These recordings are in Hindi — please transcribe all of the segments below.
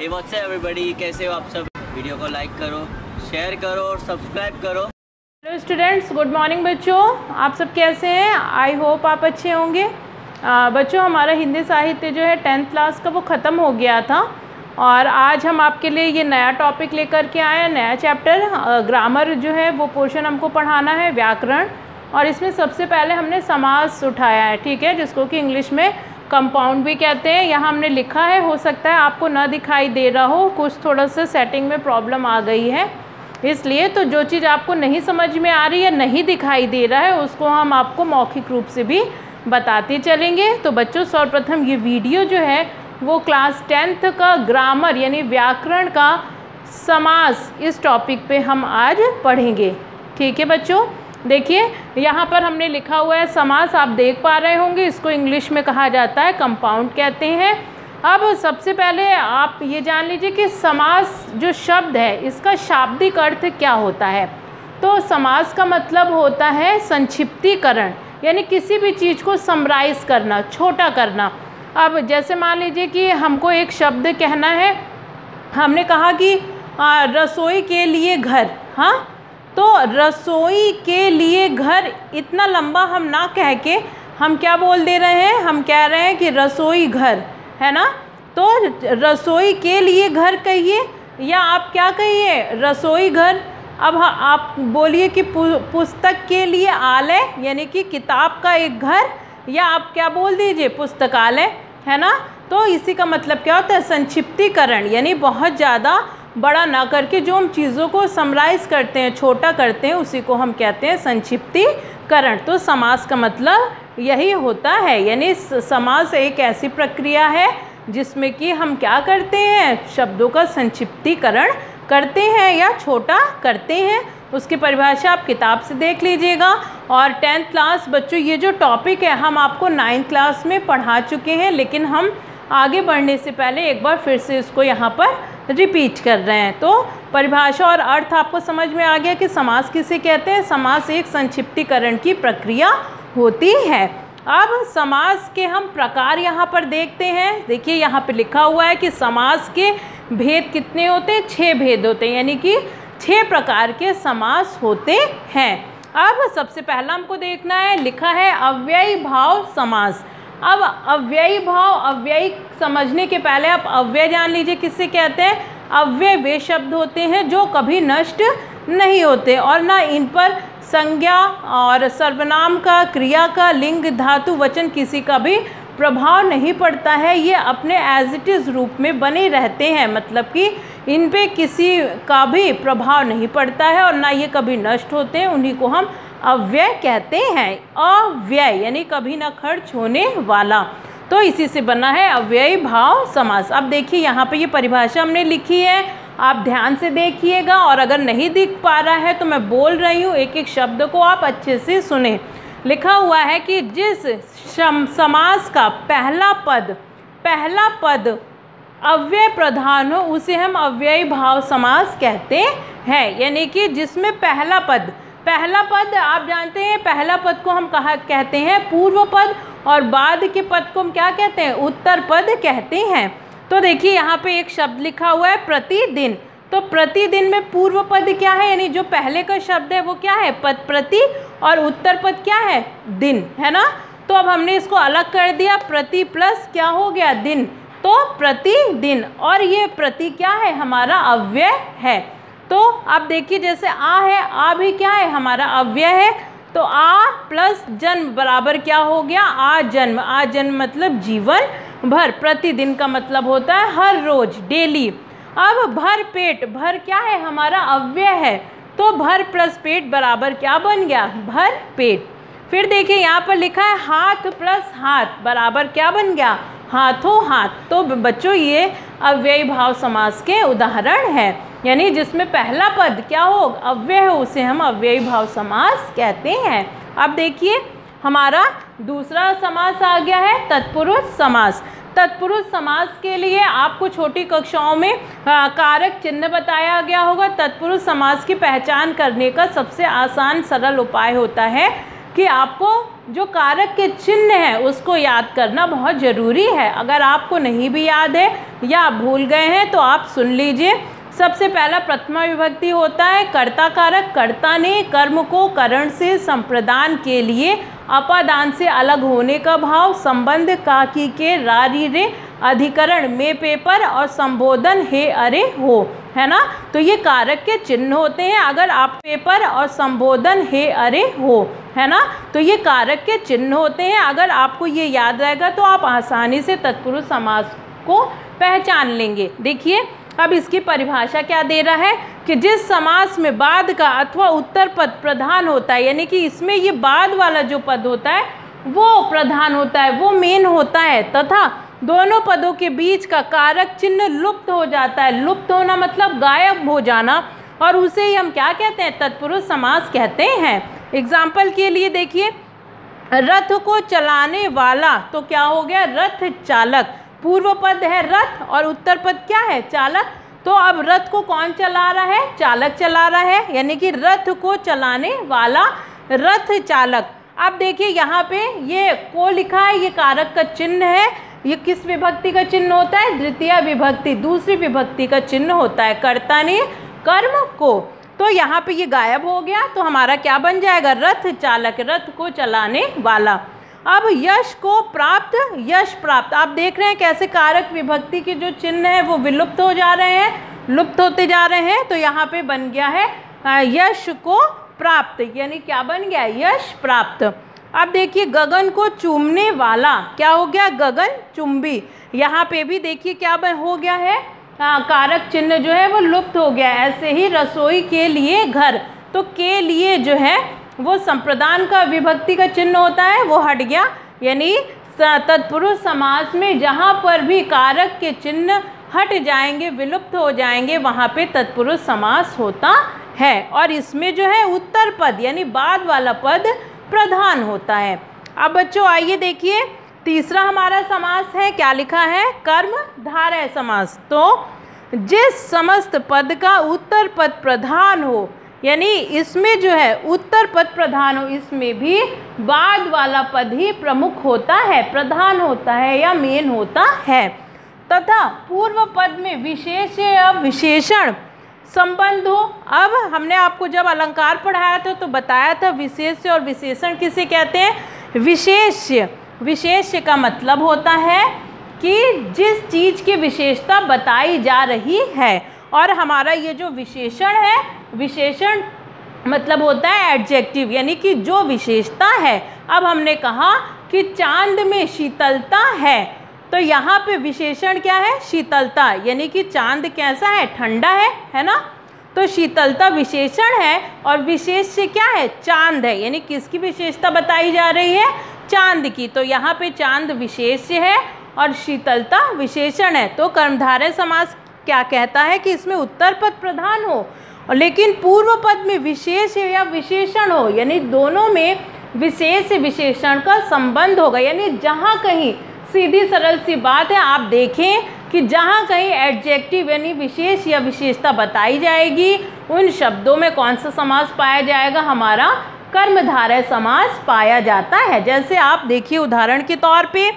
हे व्हाट्स अप एवरीबॉडी, कैसे हो आप सब। वीडियो को लाइक करो, शेयर करो और सब्सक्राइब करो। हेलो स्टूडेंट्स, गुड मॉर्निंग बच्चों। आप सब कैसे हैं? आई होप आप अच्छे होंगे। बच्चों, हमारा हिंदी साहित्य जो है 10th क्लास का वो ख़त्म हो गया था और आज हम आपके लिए ये नया टॉपिक लेकर के आए हैं, नया चैप्टर ग्रामर जो है वो पोर्शन हमको पढ़ाना है, व्याकरण। और इसमें सबसे पहले हमने समास उठाया है, ठीक है, जिसको कि इंग्लिश में कंपाउंड भी कहते हैं। यहाँ हमने लिखा है, हो सकता है आपको ना दिखाई दे रहा हो, कुछ थोड़ा सा सेटिंग में प्रॉब्लम आ गई है, इसलिए तो जो चीज़ आपको नहीं समझ में आ रही है, नहीं दिखाई दे रहा है, उसको हम आपको मौखिक रूप से भी बताते चलेंगे। तो बच्चों, सर्वप्रथम ये वीडियो जो है वो क्लास 10th का ग्रामर यानी व्याकरण का समास, इस टॉपिक पे हम आज पढ़ेंगे, ठीक है बच्चों। देखिए यहाँ पर हमने लिखा हुआ है समास, आप देख पा रहे होंगे। इसको इंग्लिश में कहा जाता है कंपाउंड कहते हैं। अब सबसे पहले आप ये जान लीजिए कि समास जो शब्द है इसका शाब्दिक अर्थ क्या होता है। तो समास का मतलब होता है संक्षिप्तीकरण, यानी किसी भी चीज़ को समराइज करना, छोटा करना। अब जैसे मान लीजिए कि हमको एक शब्द कहना है, हमने कहा कि रसोई के लिए घर, हाँ, तो रसोई के लिए घर इतना लंबा हम ना कह के हम क्या बोल दे रहे हैं, हम कह रहे हैं कि रसोई घर, है ना। तो रसोई के लिए घर कहिए या आप क्या कहिए, रसोई घर। अब आप बोलिए कि पुस्तक के लिए आलय, यानी कि किताब का एक घर, या आप क्या बोल दीजिए, पुस्तकालय, है ना। तो इसी का मतलब क्या होता है, संक्षिप्तीकरण, यानी बहुत ज़्यादा बड़ा ना करके जो हम चीज़ों को समराइज़ करते हैं, छोटा करते हैं, उसी को हम कहते हैं संक्षिप्तीकरण। तो समास का मतलब यही होता है, यानी समास एक ऐसी प्रक्रिया है जिसमें कि हम क्या करते हैं, शब्दों का संक्षिप्तीकरण करते हैं या छोटा करते हैं। उसकी परिभाषा आप किताब से देख लीजिएगा। और 10th क्लास बच्चों, ये जो टॉपिक है हम आपको 9th क्लास में पढ़ा चुके हैं, लेकिन हम आगे बढ़ने से पहले एक बार फिर से इसको यहाँ पर रिपीट कर रहे हैं। तो परिभाषा और अर्थ आपको समझ में आ गया कि समास किसे कहते हैं। समास एक संक्षिप्तीकरण की प्रक्रिया होती है। अब समास के हम प्रकार यहाँ पर देखते हैं। देखिए यहाँ पे लिखा हुआ है कि समास के भेद कितने होते हैं, 6 भेद होते हैं, यानी कि 6 प्रकार के समास होते हैं। अब सबसे पहला हमको देखना है, लिखा है अव्ययी भाव समास। अब अव्ययी भाव, अव्ययी समझने के पहले आप अव्यय जान लीजिए किससे कहते हैं। अव्यय वे शब्द होते हैं जो कभी नष्ट नहीं होते और ना इन पर संज्ञा और सर्वनाम का, क्रिया का, लिंग, धातु, वचन किसी का भी प्रभाव नहीं पड़ता है। ये अपने एज इट इज़ रूप में बने रहते हैं, मतलब कि इन पे किसी का भी प्रभाव नहीं पड़ता है और ना ये कभी नष्ट होते हैं। उन्हीं को हम अव्यय कहते हैं। अव्यय यानी कभी ना खर्च होने वाला, तो इसी से बना है अव्ययी भाव समास। अब देखिए यहाँ पे ये परिभाषा हमने लिखी है, आप ध्यान से देखिएगा और अगर नहीं दिख पा रहा है तो मैं बोल रही हूँ, एक एक शब्द को आप अच्छे से सुने। लिखा हुआ है कि जिस समास का पहला पद अव्यय प्रधान हो उसे हम अव्ययी भाव समास कहते हैं। यानी कि जिसमें पहला पद आप जानते हैं, पहला पद को हम कहते हैं पूर्व पद और बाद के पद को हम क्या कहते हैं, उत्तर पद कहते हैं। तो देखिए यहाँ पे एक शब्द लिखा हुआ है प्रतिदिन। तो प्रतिदिन में पूर्व पद क्या है, यानी जो पहले का शब्द है वो क्या है, पद प्रति, और उत्तर पद क्या है, दिन, है ना। तो अब हमने इसको अलग कर दिया, प्रति प्लस क्या हो गया, दिन, तो प्रतिदिन। और ये प्रति क्या है, हमारा अव्यय है। तो अब देखिए जैसे आ है, आ भी क्या है, हमारा अव्यय है। तो आ प्लस जन्म बराबर क्या हो गया, आ जन्म। आ जन्म मतलब जीवन भर। प्रतिदिन का मतलब होता है हर रोज, डेली। अब भर पेट, भर क्या है, हमारा अव्यय है, तो भर प्लस पेट बराबर क्या बन गया, भर पेट। फिर देखिए यहाँ पर लिखा है हाथ प्लस हाथ बराबर क्या बन गया, हाथों हाथ। तो बच्चों ये अव्ययी भाव समास के उदाहरण हैं, यानी जिसमें पहला पद क्या हो, अव्यय हो, उसे हम अव्ययी भाव समास कहते हैं। अब देखिए हमारा दूसरा समास आ गया है तत्पुरुष समास। तत्पुरुष समास के लिए आपको छोटी कक्षाओं में कारक चिन्ह बताया गया होगा। तत्पुरुष समास की पहचान करने का सबसे आसान सरल उपाय होता है कि आपको जो कारक के चिन्ह हैं उसको याद करना बहुत ज़रूरी है। अगर आपको नहीं भी याद है या आप भूल गए हैं तो आप सुन लीजिए। सबसे पहला प्रथमा विभक्ति होता है कर्ता कारक। कर्ता ने कर्म को करण से संप्रदान के लिए अपादान से अलग होने का भाव, संबंध काकी के रारी रे, अधिकरण में पेपर और संबोधन हे अरे हो, है ना। तो ये कारक के चिन्ह होते हैं। अगर आप पेपर और संबोधन हे अरे हो, है ना, तो ये कारक के चिन्ह होते हैं। अगर आपको ये याद रहेगा तो आप आसानी से तत्पुरुष समास को पहचान लेंगे। देखिए अब इसकी परिभाषा क्या दे रहा है कि जिस समास में बाद का अथवा उत्तर पद प्रधान होता है, यानी कि इसमें ये बाद वाला जो पद होता है वो प्रधान होता है, वो मेन होता है, तथा दोनों पदों के बीच का कारक चिन्ह लुप्त हो जाता है। लुप्त होना मतलब गायब हो जाना, और उसे ही हम क्या कहते हैं, तत्पुरुष समास कहते हैं। एग्जाम्पल के लिए देखिए, रथ को चलाने वाला, तो क्या हो गया, रथ चालक। पूर्व पद है रथ और उत्तर पद क्या है, चालक। तो अब रथ को कौन चला रहा है, चालक चला रहा है, यानी कि रथ को चलाने वाला रथ चालक। अब देखिए यहाँ पे ये को लिखा है, ये कारक का चिन्ह है। ये किस विभक्ति का चिन्ह होता है, द्वितीय विभक्ति, दूसरी विभक्ति का चिन्ह होता है। कर्ता ने कर्म को, तो यहाँ पे ये गायब हो गया, तो हमारा क्या बन जाएगा, रथ चालक, रथ को चलाने वाला। अब यश को प्राप्त, यश प्राप्त। आप देख रहे हैं कैसे कारक विभक्ति के जो चिन्ह हैं वो विलुप्त हो जा रहे हैं, लुप्त होते जा रहे हैं। तो यहाँ पे बन गया है यश को प्राप्त, यानी क्या बन गया, यश प्राप्त। अब देखिए गगन को चूमने वाला, क्या हो गया, गगन चुंबी। यहाँ पे भी देखिए क्या हो गया है, कारक चिन्ह जो है वो लुप्त हो गया। ऐसे ही रसोई के लिए घर, तो के लिए जो है वो संप्रदान का विभक्ति का चिन्ह होता है, वो हट गया। यानी तत्पुरुष समास में जहाँ पर भी कारक के चिन्ह हट जाएंगे, विलुप्त हो जाएंगे, वहाँ पे तत्पुरुष समास होता है। और इसमें जो है उत्तर पद यानी बाद वाला पद प्रधान होता है। अब बच्चों आइए देखिए तीसरा हमारा समास है, क्या लिखा है, कर्मधारय समास। तो जिस समस्त पद का उत्तर पद प्रधान हो, यानी इसमें जो है उत्तर पद प्रधान हो, इसमें भी बाद वाला पद ही प्रमुख होता है, प्रधान होता है या मेन होता है, तथा पूर्व पद में विशेष या विशेषण संबंध हो। अब हमने आपको जब अलंकार पढ़ाया था तो बताया था विशेष्य और विशेषण किसे कहते हैं, विशेष्य। विशेष्य का मतलब होता है कि जिस चीज़ की विशेषता बताई जा रही है, और हमारा ये जो विशेषण है, विशेषण मतलब होता है एडजेक्टिव, यानी कि जो विशेषता है। अब हमने कहा कि चांद में शीतलता है, तो यहाँ पे विशेषण क्या है, शीतलता, यानी कि चांद कैसा है, ठंडा है ना। तो शीतलता विशेषण है और विशेष्य क्या है, चांद है, यानी किसकी विशेषता बताई जा रही है, चांद की। तो यहाँ पे चांद विशेष्य है और शीतलता विशेषण है। तो कर्मधारय समास क्या कहता है कि इसमें उत्तर पद प्रधान हो और लेकिन पूर्व पद में विशेष या विशेषण हो, यानी दोनों में विशेष विशेषण का संबंध होगा। यानी जहाँ कहीं, सीधी सरल सी बात है, आप देखें कि जहाँ कहीं एडजेक्टिव यानी विशेष या विशेषता बताई जाएगी, उन शब्दों में कौन सा समास पाया जाएगा, हमारा कर्मधारय समास पाया जाता है। जैसे आप देखिए उदाहरण के तौर पे,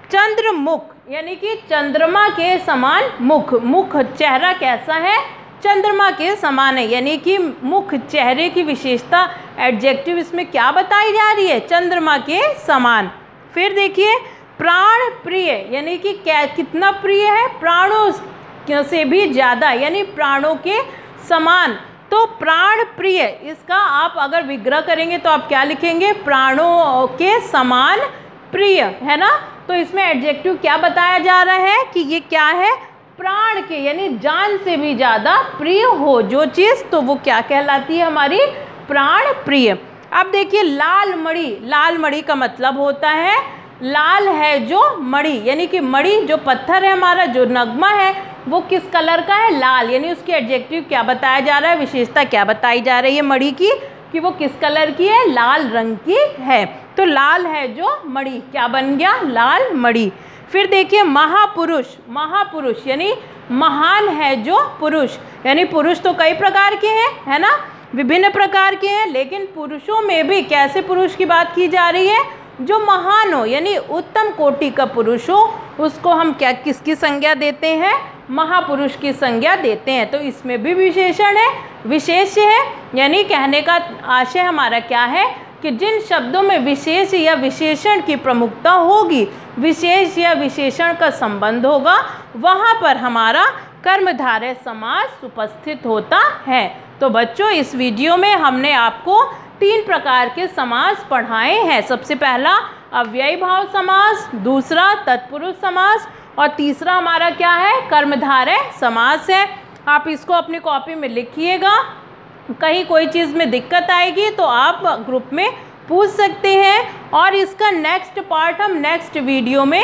चंद्रमुख यानी कि चंद्रमा के समान मुख, मुख चेहरा कैसा है, चंद्रमा के समान है, यानी कि मुख चेहरे की विशेषता एडजेक्टिव इसमें क्या बताई जा रही है, चंद्रमा के समान। फिर देखिए प्राण प्रिय, यानी कि क्या, कितना प्रिय है, प्राणों से भी ज़्यादा, यानी प्राणों के समान। तो प्राण प्रिय, इसका आप अगर विग्रह करेंगे तो आप क्या लिखेंगे, प्राणों के समान प्रिय, है ना। तो इसमें एडजेक्टिव क्या बताया जा रहा है कि ये क्या है, प्राण के यानी जान से भी ज़्यादा प्रिय हो जो चीज़, तो वो क्या कहलाती है, हमारी प्राण प्रिय। अब देखिए लाल मणि, लाल मणि का मतलब होता है, लाल है जो मणि, यानी कि मणि जो पत्थर है हमारा, जो नगमा है वो किस कलर का है, लाल, यानी उसकी एडजेक्टिव क्या बताया जा रहा है, विशेषता क्या बताई जा रही है मणि की, कि वो किस कलर की है, लाल रंग की है। तो लाल है जो मणि, क्या बन गया, लाल मणि। फिर देखिए महापुरुष, महापुरुष यानी महान है जो पुरुष, यानी पुरुष तो कई प्रकार के हैं, है ना। विभिन्न प्रकार के हैं, लेकिन पुरुषों में भी कैसे पुरुष की बात की जा रही है, जो महान हो यानी उत्तम कोटि का पुरुष हो, उसको हम क्या किसकी संज्ञा देते हैं, महापुरुष की संज्ञा देते हैं। तो इसमें भी विशेषण है, विशेष्य है, यानी कहने का आशय हमारा क्या है कि जिन शब्दों में विशेष या विशेषण की प्रमुखता होगी, विशेष या विशेषण का संबंध होगा, वहाँ पर हमारा कर्मधारय समास उपस्थित होता है। तो बच्चों, इस वीडियो में हमने आपको 3 प्रकार के समास पढ़ाए हैं। सबसे पहला अव्ययी भाव समास, दूसरा तत्पुरुष समास और तीसरा हमारा क्या है, कर्मधारय समास है। आप इसको अपनी कॉपी में लिखिएगा, कहीं कोई चीज़ में दिक्कत आएगी तो आप ग्रुप में पूछ सकते हैं और इसका नेक्स्ट पार्ट हम नेक्स्ट वीडियो में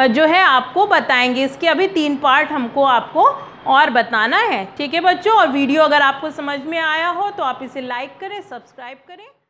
जो है आपको बताएंगे। इसके अभी 3 पार्ट हमको आपको और बताना है, ठीक है बच्चों। और वीडियो अगर आपको समझ में आया हो तो आप इसे लाइक करें, सब्सक्राइब करें।